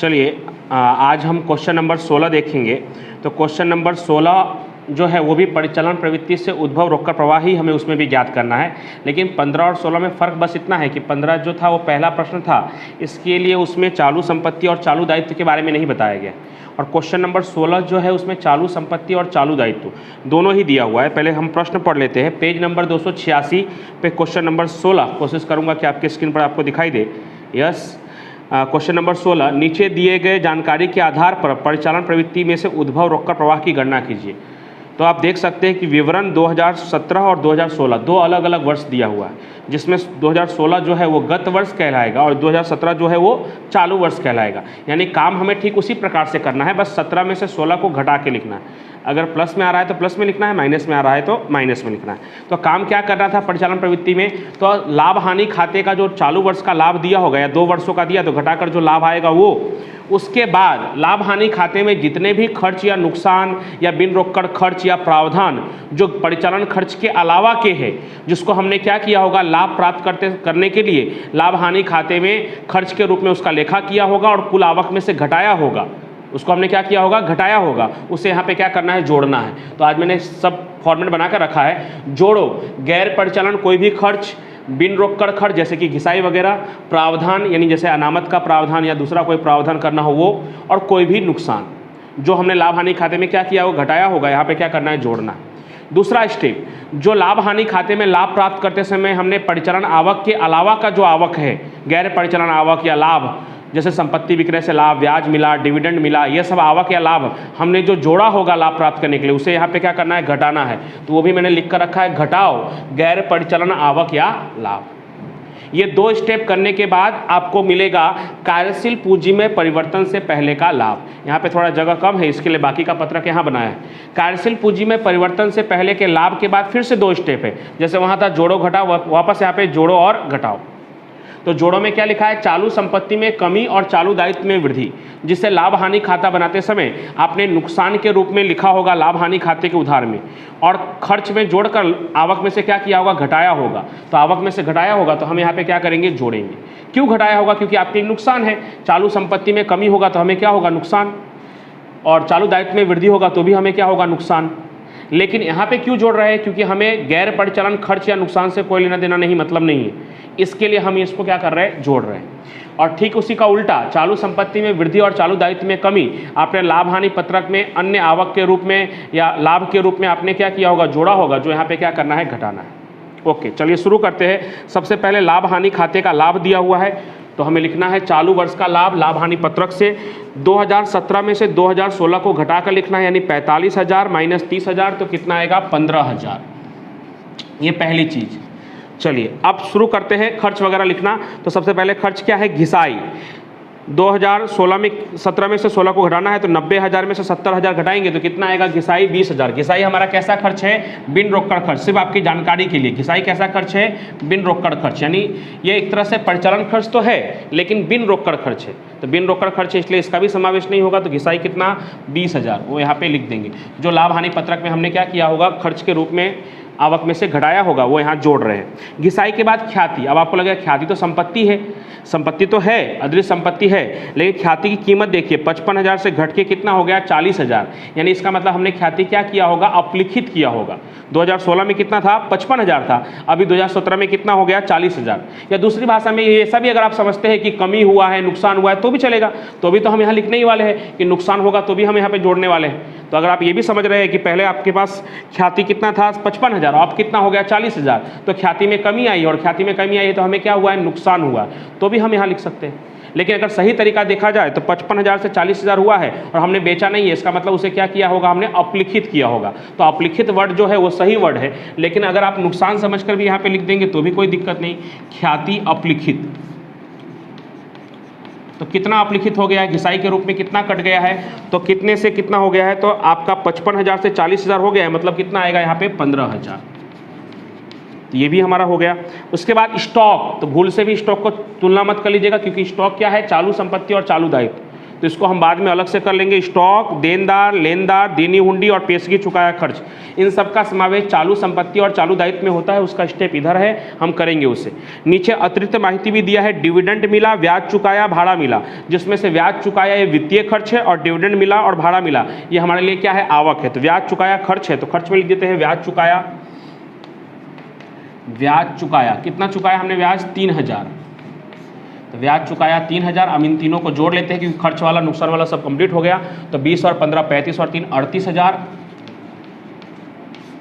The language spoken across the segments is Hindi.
चलिए आज हम क्वेश्चन नंबर 16 देखेंगे। तो क्वेश्चन नंबर 16 जो है वो भी परिचालन प्रवृत्ति से उद्भव रोककर प्रवाह ही हमें उसमें भी ज्ञात करना है। लेकिन 15 और 16 में फ़र्क बस इतना है कि 15 जो था वो पहला प्रश्न था, इसके लिए उसमें चालू संपत्ति और चालू दायित्व के बारे में नहीं बताया गया। और क्वेश्चन नंबर 16 जो है उसमें चालू संपत्ति और चालू दायित्व दोनों ही दिया हुआ है। पहले हम प्रश्न पढ़ लेते हैं। पेज नंबर 286 पे क्वेश्चन नंबर 16, कोशिश करूँगा कि आपके स्क्रीन पर आपको दिखाई दे। यस, क्वेश्चन नंबर 16, नीचे दिए गए जानकारी के आधार पर परिचालन प्रवृत्ति में से उद्भव रोककर प्रवाह की गणना कीजिए। तो आप देख सकते हैं कि विवरण 2017 और 2016 दो अलग अलग वर्ष दिया हुआ है, जिसमें 2016 जो है वो गत वर्ष कहलाएगा और 2017 जो है वो चालू वर्ष कहलाएगा। यानी काम हमें ठीक उसी प्रकार से करना है, बस 17 में से 16 को घटा के लिखना है। अगर प्लस में आ रहा है तो प्लस में लिखना है, माइनस में आ रहा है तो माइनस में लिखना है। तो काम क्या करना था परिचालन प्रवृत्ति में, तो लाभ हानि खाते का जो चालू वर्ष का लाभ दिया होगा या 2 वर्षों का दिया तो घटाकर जो लाभ आएगा वो, उसके बाद लाभ हानि खाते में जितने भी खर्च या नुकसान या बिन रोककर खर्च या प्रावधान जो परिचालन खर्च के अलावा के है, जिसको हमने क्या किया होगा लाभ प्राप्त करने के लिए लाभ हानि खाते में खर्च के रूप में उसका लेखा किया होगा और कुल आवक में से घटाया होगा, उसको हमने क्या किया होगा घटाया होगा, उसे यहाँ पे क्या करना है जोड़ना है। तो आज मैंने सब फॉर्मेट बना कर रखा है। जोड़ो गैर परिचालन कोई भी खर्च, बिन रोककर खर्च जैसे कि घिसाई वगैरह, प्रावधान यानी जैसे अनामत का प्रावधान या दूसरा कोई प्रावधान करना हो वो, और कोई भी नुकसान जो हमने लाभ हानि खाते में क्या किया वो घटाया होगा, यहाँ पे क्या करना है जोड़ना। दूसरा स्टेप, जो लाभ हानि खाते में लाभ प्राप्त करते समय हमने परिचालन आवक के अलावा का जो आवक है, गैर परिचालन आवक या लाभ, जैसे संपत्ति विक्रय से लाभ, ब्याज मिला, डिविडेंड मिला, ये सब आवक या लाभ हमने जो जोड़ा होगा लाभ प्राप्त करने के लिए, उसे यहाँ पे क्या करना है घटाना है। तो वो भी मैंने लिख कर रखा है, घटाओ गैर परिचालन आवक या लाभ। ये 2 स्टेप करने के बाद आपको मिलेगा कार्यशील पूंजी में परिवर्तन से पहले का लाभ। यहाँ पे थोड़ा जगह कम है, इसके लिए बाकी का पत्रक यहाँ बनाया है। कार्यशील पूंजी में परिवर्तन से पहले के लाभ के बाद फिर से 2 स्टेप है, जैसे वहाँ था जोड़ो घटाओ, वापस यहाँ पे जोड़ो और घटाओ। तो जोड़ों में क्या लिखा है, चालू संपत्ति में कमी और चालू दायित्व में वृद्धि, जिससे लाभ हानि खाता बनाते समय आपने नुकसान के रूप में लिखा होगा लाभ हानि खाते के उधार में, और खर्च में जोड़कर आवक में से क्या किया होगा घटाया होगा। तो आवक में से घटाया होगा तो हम यहाँ पे क्या करेंगे जोड़ेंगे। क्यों घटाया होगा, क्योंकि आपके नुकसान है। चालू संपत्ति में कमी होगा तो हमें क्या होगा नुकसान, और चालू दायित्व में वृद्धि होगा तो भी हमें क्या होगा नुकसान। लेकिन यहाँ पे क्यों जोड़ रहे हैं, क्योंकि हमें गैर परिचालन खर्च या नुकसान से कोई लेना देना नहीं, मतलब नहीं है, इसके लिए हम इसको क्या कर रहे हैं जोड़ रहे हैं। और ठीक उसी का उल्टा, चालू संपत्ति में वृद्धि और चालू दायित्व में कमी आपने लाभ हानि पत्रक में अन्य आवक के रूप में या लाभ के रूप में आपने क्या किया होगा जोड़ा होगा, जो यहाँ पे क्या करना है घटाना है। ओके, चलिए शुरू करते हैं। सबसे पहले लाभ हानि खाते का लाभ दिया हुआ है, तो हमें लिखना है चालू वर्ष का लाभ लाभ हानि पत्रक से 2017 में से 2016 को घटाकर लिखना है, यानी 45,000 माइनस 30,000 तो कितना आएगा 15,000। ये पहली चीज। चलिए अब शुरू करते हैं खर्च वगैरह लिखना। तो सबसे पहले खर्च क्या है, घिसाई। 2017 में से 16 को घटाना है, तो 90,000 में से 70,000 घटाएंगे तो कितना आएगा घिसाई 20,000। घिसाई हमारा कैसा खर्च है, बिन रोककर खर्च। सिर्फ आपकी जानकारी के लिए, घिसाई कैसा खर्च है, बिन रोककर खर्च, यानी ये एक तरह से परिचालन खर्च तो है लेकिन बिन रोककर खर्च है। तो बिन रोककर खर्च है इसलिए इसका भी समावेश नहीं होगा, तो घिसाई कितना 20,000 वो यहाँ पे लिख देंगे। जो लाभ हानि पत्रक में हमने क्या किया होगा खर्च के रूप में आवक में से घटाया होगा वो यहाँ जोड़ रहे हैं। घिसाई के बाद ख्याति। अब आपको लगेगा ख्याति तो संपत्ति है, संपत्ति तो है, अदृश्य संपत्ति है, लेकिन ख्याति की कीमत देखिए 55,000 से घट के कितना हो गया 40,000। यानी इसका मतलब हमने ख्याति क्या किया होगा अपलिखित किया होगा। 2016 में कितना था 55,000 था, अभी 2017 में कितना हो गया 40,000। या दूसरी भाषा में ये ऐसा भी अगर आप समझते हैं कि कमी हुआ है नुकसान हुआ है तो भी चलेगा, तो भी तो हम यहाँ लिखने ही वाले हैं कि नुकसान होगा तो भी हम यहाँ पे जोड़ने वाले हैं। तो अगर आप ये भी समझ रहे हैं कि पहले आपके पास ख्याति कितना था 55,000, अब कितना हो गया 40,000, तो ख्याति में कमी आई, और ख्याति में कमी आई है तो हमें क्या हुआ है नुकसान हुआ, तो भी हम यहाँ लिख सकते हैं। लेकिन अगर सही तरीका देखा जाए तो 55,000 से 40,000 हुआ है और हमने बेचा नहीं है, इसका मतलब उसे क्या किया होगा हमने अपलिखित किया होगा। तो अपलिखित वर्ड जो है वो सही वर्ड है, लेकिन अगर आप नुकसान समझकर भी यहाँ पे लिख देंगे तो भी कोई दिक्कत नहीं। ख्याति अपलिखित, तो कितना अपलिखित हो गया है, घिसाई के रूप में कितना कट गया है, तो कितने से कितना हो गया है, तो आपका 55,000 से 40,000 हो गया है, मतलब कितना आएगा यहाँ पे 15,000। ये भी हमारा हो गया। उसके बाद स्टॉक, तो भूल से भी स्टॉक को तुलना मत कर लीजिएगा, क्योंकि स्टॉक क्या है चालू संपत्ति और चालू दायित्व। तो इसको हम बाद में अलग से कर लेंगे। स्टॉक, देनदार, लेनदार, देनी हुंडी और पेशगी चुकाया खर्च, इन सब का समावेश चालू संपत्ति और चालू दायित्व में होता है। उसका स्टेप इधर है, हम करेंगे उसे। नीचे अतिरिक्त माहिती भी दिया है, डिविडेंड मिला, ब्याज चुकाया, भाड़ा मिला, जिसमें से ब्याज चुकाया ये वित्तीय खर्च है और डिविडेंड मिला और भाड़ा मिला ये हमारे लिए क्या है, आवक है। तो ब्याज चुकाया खर्च है, तो खर्च में लिख देते हैं ब्याज चुकाया। ब्याज चुकाया कितना चुकाया हमने, ब्याज 3000, तो ब्याज चुकाया 3000। अब इन तीनों को जोड़ लेते हैं क्योंकि खर्च वाला नुकसान वाला सब कंप्लीट हो गया। तो 20 और 15 35 और 3 38000।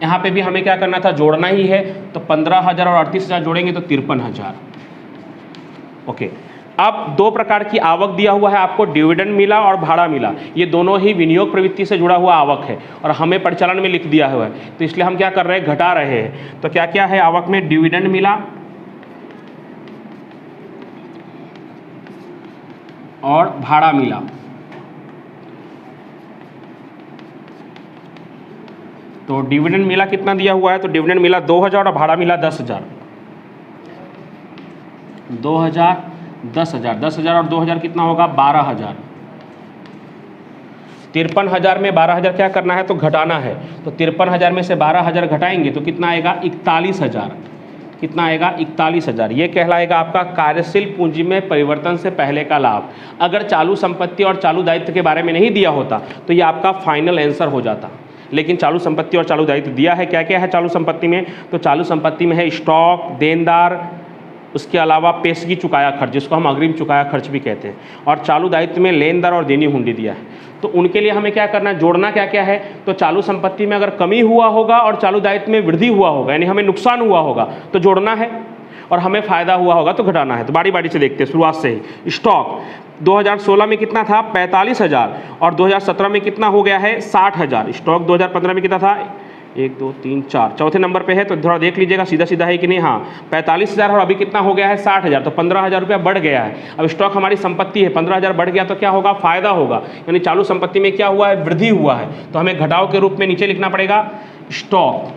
यहाँ पे भी हमें क्या करना था, जोड़ना ही है। तो 15000 और 38000 जोड़ेंगे तो 53000। ओके, अब दो प्रकार की आवक दिया हुआ है आपको, डिविडेंड मिला और भाड़ा मिला। ये दोनों ही विनियोग प्रवृत्ति से जुड़ा हुआ आवक है और हमें परिचालन में लिख दिया हुआ है, तो इसलिए हम क्या कर रहे हैं, घटा रहे हैं। तो क्या क्या है आवक में, डिविडेंड मिला और भाड़ा मिला। तो डिविडेंड मिला कितना दिया हुआ है, तो डिविडेंड मिला 2000 और भाड़ा मिला 10000। 2000 10000, 10000 और 2000 कितना होगा, 12000। 53000 में 12000 क्या करना है, तो घटाना है। तो 53000 में से 12000 घटाएंगे तो कितना आएगा, 41000। कितना आएगा, 41000। ये कहलाएगा आपका कार्यशील पूंजी में परिवर्तन से पहले का लाभ। अगर चालू संपत्ति और चालू दायित्व के बारे में नहीं दिया होता तो ये आपका फाइनल आंसर हो जाता, लेकिन चालू संपत्ति और चालू दायित्व दिया है। क्या क्या है चालू संपत्ति में, तो चालू संपत्ति में है स्टॉक, देनदार, उसके अलावा पेशगी चुकाया खर्च जिसको हम अग्रिम चुकाया खर्च भी कहते हैं, और चालू दायित्व में लेनदार और देनी हुंडी दिया है। तो उनके लिए हमें क्या करना है, जोड़ना क्या क्या है, तो चालू संपत्ति में अगर कमी हुआ होगा और चालू दायित्व में वृद्धि हुआ होगा, यानी हमें नुकसान हुआ होगा तो जोड़ना है, और हमें फायदा हुआ होगा तो घटाना है। तो बारी बारी से देखते हैं शुरुआत से ही। स्टॉक 2016 में कितना था, 45000, और 2017 में कितना हो गया है, 60000। स्टॉक 2015 में कितना था, 1 2 3 4, चौथे नंबर पे है, तो थोड़ा देख लीजिएगा सीधा सीधा है कि नहीं। हाँ, 45000 और अभी कितना हो गया है, 60000, तो 15000 रुपया बढ़ गया है। अब स्टॉक हमारी संपत्ति है, 15000 बढ़ गया तो क्या होगा, फायदा होगा, यानी चालू संपत्ति में क्या हुआ है, वृद्धि हुआ है। तो हमें घटाव के रूप में नीचे लिखना पड़ेगा, स्टॉक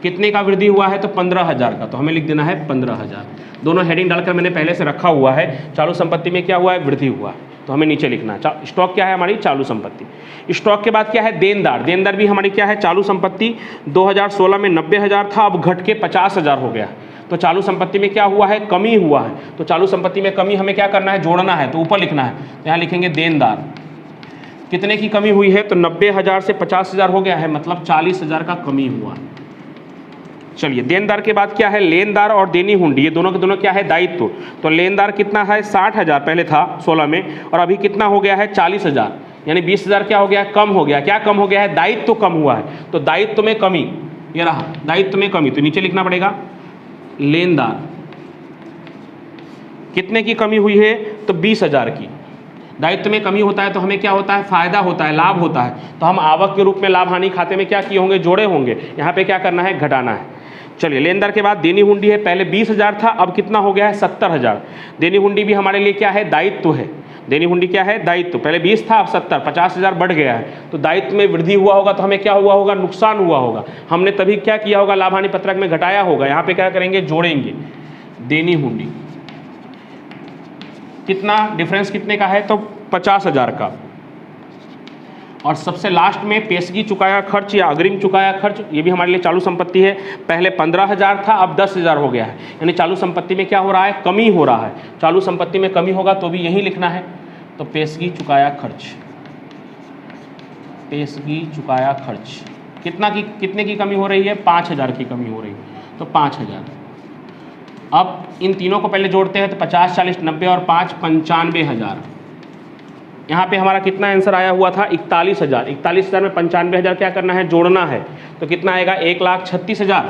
कितने का वृद्धि हुआ है, तो 15000 का, तो हमें लिख देना है 15000। दोनों हेडिंग डालकर मैंने पहले से रखा हुआ है। चालू संपत्ति में क्या हुआ है, वृद्धि हुआ है, तो हमें नीचे लिखना है। स्टॉक क्या है, हमारी चालू संपत्ति। स्टॉक के बाद क्या है, देनदार। देनदार भी हमारी क्या है, चालू संपत्ति। 2016 में 90000 था, अब घट के 50000 हो गया। तो चालू संपत्ति में क्या हुआ है, कमी हुआ है। तो चालू संपत्ति में कमी हमें क्या करना है, जोड़ना है, तो ऊपर लिखना है। तो यहाँ लिखेंगे देनदार, कितने की कमी हुई है, तो 90000 से 50000 हो गया है, मतलब 40000 का कमी हुआ। चलिए, देनदार के बाद क्या है, लेनदार और देनी हुंडी, ये दोनों के दोनों क्या है, दायित्व। तो लेनदार कितना है, 60000 पहले था 16 में, और अभी कितना हो गया है, 40000, यानी 20000 क्या हो गया, कम हो गया। क्या कम हो गया है, दायित्व कम हुआ है। तो दायित्व में कमी, ये रहा दायित्व में कमी, तो नीचे लिखना पड़ेगा लेनदार कितने की कमी हुई है, तो 20000 की। दायित्व में कमी होता है तो हमें क्या होता है, फायदा होता है, लाभ होता है। तो हम आवक के रूप में लाभ हानि खाते में क्या किए होंगे, जोड़े होंगे। यहाँ पे क्या करना है, घटाना है। चलिए, लेनदार के बाद देनी हुंडी है, पहले 20000 था, अब कितना हो गया है, 70000। देनी हुंडी भी हमारे लिए क्या है, दायित्व है। देनी हुंडी क्या है, दायित्व। पहले 20 था, अब 70, 50000 बढ़ गया है। तो दायित्व में वृद्धि हुआ होगा तो हमें क्या हुआ होगा, नुकसान हुआ होगा। हमने तभी क्या किया होगा, लाभ हानि पत्रक में घटाया होगा। यहाँ पे क्या करेंगे, जोड़ेंगे देनी हुंडी। कितना डिफरेंस कितने का है, तो 50000 का। और सबसे लास्ट में पेशगी चुकाया खर्च या अग्रिम चुकाया खर्च, ये भी हमारे लिए चालू संपत्ति है। पहले 15000 था, अब 10000 हो गया है, यानी चालू संपत्ति में क्या हो रहा है, कमी हो रहा है। चालू संपत्ति में कमी होगा तो भी यही लिखना है। तो पेशगी चुकाया खर्च, पेशगी चुकाया खर्च कितने की कमी हो रही है, 5000 की कमी हो रही है, तो 5000। अब इन तीनों को पहले जोड़ते हैं, तो 50 40 90 और 5 95000। यहाँ पे हमारा कितना आंसर आया हुआ था, 41000। 41000 में 95000 क्या करना है, जोड़ना है। तो कितना आएगा, 1,36,000।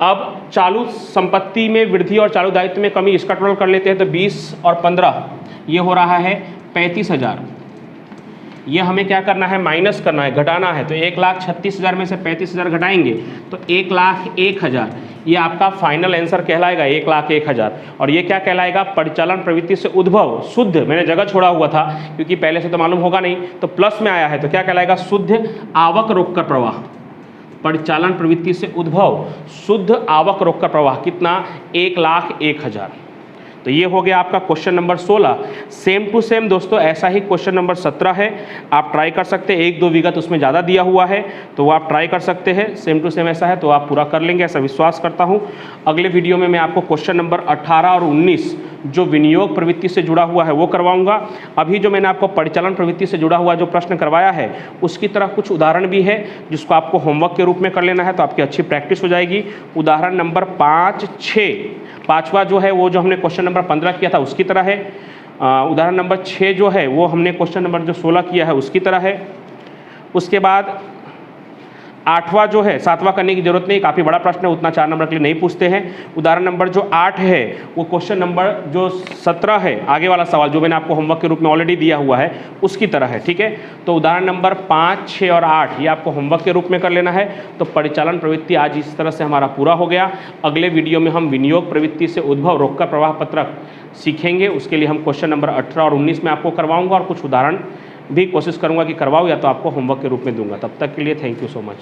अब चालू संपत्ति में वृद्धि और चालू दायित्व में कमी, इसका टोटल कर लेते हैं। तो 20 और 15 ये हो रहा है 35,000। ये हमें क्या करना है, माइनस करना है, घटाना है। तो 1,36,000 में से 35,000 घटाएंगे तो 1,01,000। ये आपका फाइनल आंसर कहलाएगा, 1,01,000। और ये क्या कहलाएगा, परिचालन प्रवृत्ति से उद्भव शुद्ध, मैंने जगह छोड़ा हुआ था क्योंकि पहले से तो मालूम होगा नहीं, तो प्लस में आया है, तो क्या कहलाएगा, शुद्ध आवक रोककर प्रवाह। परिचालन प्रवृत्ति से उद्भव शुद्ध आवक रोककर प्रवाह कितना, 1,01,000। तो ये हो गया आपका question number 16। Same to same दोस्तों ऐसा ही क्वेश्चन नंबर 17 है, आप ट्राई कर सकते हैं। 1-2 विगत उसमें ज़्यादा दिया हुआ है तो वो आप ट्राई कर सकते हैं। सेम टू सेम ऐसा है तो आप पूरा कर लेंगे, ऐसा विश्वास करता हूँ। अगले वीडियो में मैं आपको क्वेश्चन नंबर 18 और 19 जो विनियोग प्रवृत्ति से जुड़ा हुआ है वो करवाऊंगा। अभी जो मैंने आपको परिचालन प्रवृत्ति से जुड़ा हुआ जो प्रश्न करवाया है उसकी तरह कुछ उदाहरण भी है जिसको आपको होमवर्क के रूप में कर लेना है, तो आपकी अच्छी प्रैक्टिस हो जाएगी। उदाहरण नंबर 5, 6, पाँचवा जो है वो जो हमने क्वेश्चन नंबर 15 किया था उसकी तरह है। उदाहरण नंबर 6 जो है वो हमने क्वेश्चन नंबर जो 16 किया है उसकी तरह है। उसके बाद 8वां जो है 7वां करने की जरूरत नहीं, काफ़ी बड़ा प्रश्न है, उतना 4 नंबर के लिए नहीं पूछते हैं। उदाहरण नंबर जो 8 है वो क्वेश्चन नंबर जो 17 है, आगे वाला सवाल जो मैंने आपको होमवर्क के रूप में ऑलरेडी दिया हुआ है उसकी तरह है, ठीक है। तो उदाहरण नंबर 5, 6 और 8 ये आपको होमवर्क के रूप में कर लेना है। तो परिचालन प्रवृत्ति आज इस तरह से हमारा पूरा हो गया। अगले वीडियो में हम विनियोग प्रवृत्ति से उद्भव रोककर प्रवाह पत्रक सीखेंगे। उसके लिए हम क्वेश्चन नंबर 18 और 19 में आपको करवाऊँगा और कुछ उदाहरण भी कोशिश करूँगा कि करवाऊँ, या तो आपको होमवर्क के रूप में दूंगा। तब तक के लिए थैंक यू सो मच।